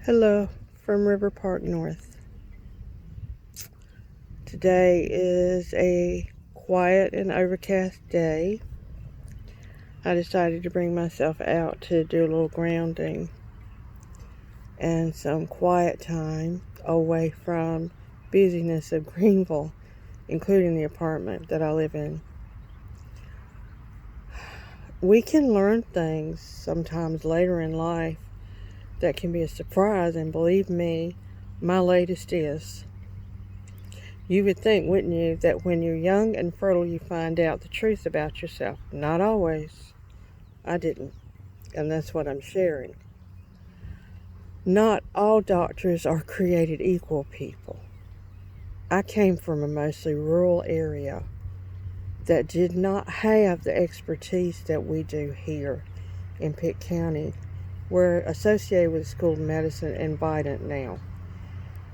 Hello from River Park North. Today is a quiet and overcast day. I decided to bring myself out to do a little grounding and some quiet time away from busyness of Greenville, including the apartment that I live in. We can learn things sometimes later in life that can be a surprise, and believe me, my latest is. You would think, wouldn't you, that when you're young and fertile you find out the truth about yourself. Not always. I didn't. And that's what I'm sharing. Not all doctors are created equal, people. I came from a mostly rural area that did not have the expertise that we do here in Pitt County. We're associated with the School of Medicine and Vidant now.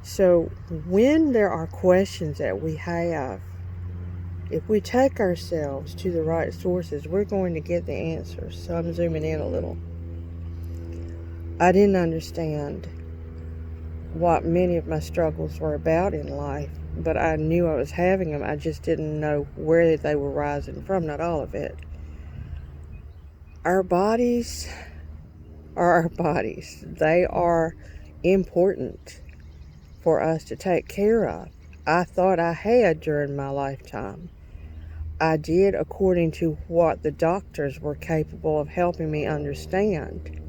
So when there are questions that we have, if we take ourselves to the right sources, we're going to get the answers. So I'm zooming in a little. I didn't understand what many of my struggles were about in life, but I knew I was having them. I just didn't know where they were rising from, not all of it. Our bodies are our bodies. They are important for us to take care of. I thought I had during my lifetime. I did according to what the doctors were capable of helping me understand.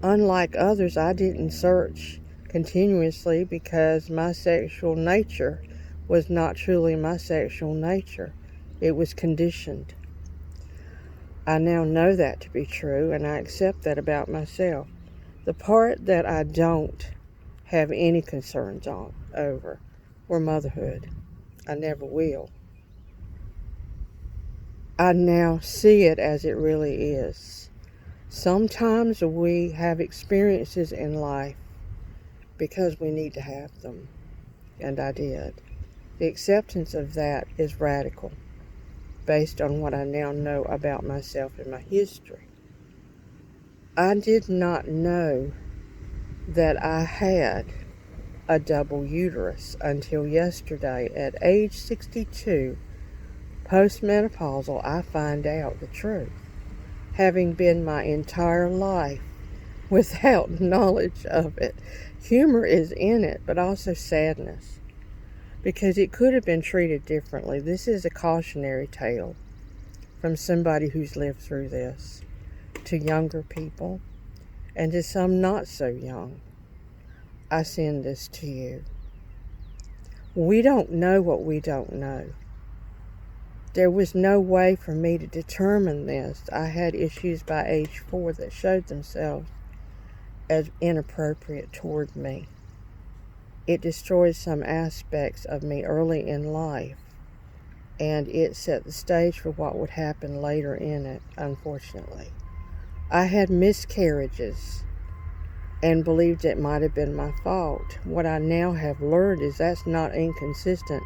Unlike others, I didn't search continuously because my sexual nature was not truly my sexual nature. It was conditioned. I now know that to be true, and I accept that about myself. The part that I don't have any concerns over were motherhood. I never will. I now see it as it really is. Sometimes we have experiences in life because we need to have them, and I did. The acceptance of that is radical, based on what I now know about myself and my history. I did not know that I had a double uterus until yesterday. At age 62, postmenopausal, I find out the truth. Having been my entire life without knowledge of it. Humor is in it, but also sadness, because it could have been treated differently. This is a cautionary tale from somebody who's lived through this, to younger people and to some not so young. I send this to you. We don't know what we don't know. There was no way for me to determine this. I had issues by age 4 that showed themselves as inappropriate toward me. It destroyed some aspects of me early in life, and it set the stage for what would happen later in it, unfortunately. I had miscarriages and believed it might have been my fault. What I now have learned is that's not inconsistent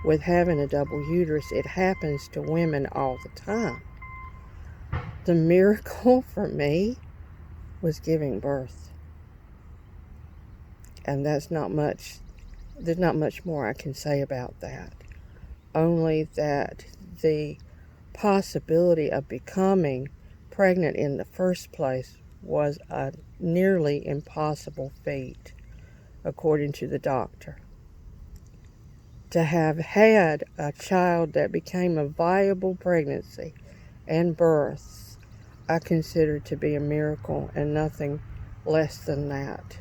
with having a double uterus. It happens to women all the time. The miracle for me was giving birth. And there's not much more I can say about that. Only that the possibility of becoming pregnant in the first place was a nearly impossible feat, according to the doctor. To have had a child that became a viable pregnancy and birth, I consider to be a miracle and nothing less than that.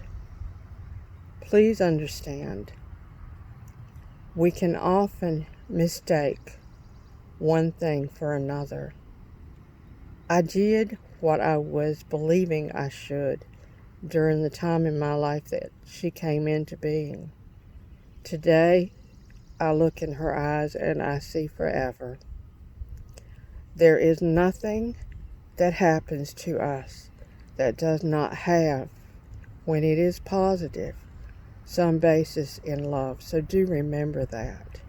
Please understand, we can often mistake one thing for another. I did what I was believing I should during the time in my life that she came into being. Today, I look in her eyes and I see forever. There is nothing that happens to us that does not have, when it is positive, some basis in love. So do remember that.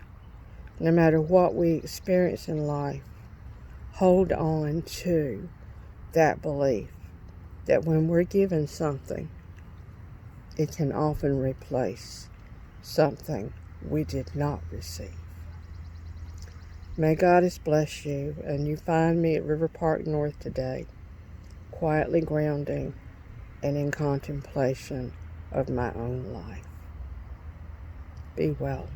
No matter what we experience in life, hold on to that belief that when we're given something, it can often replace something we did not receive. May Goddess bless you, and you find me at River Park North today, quietly grounding and in contemplation of my own life. Be well.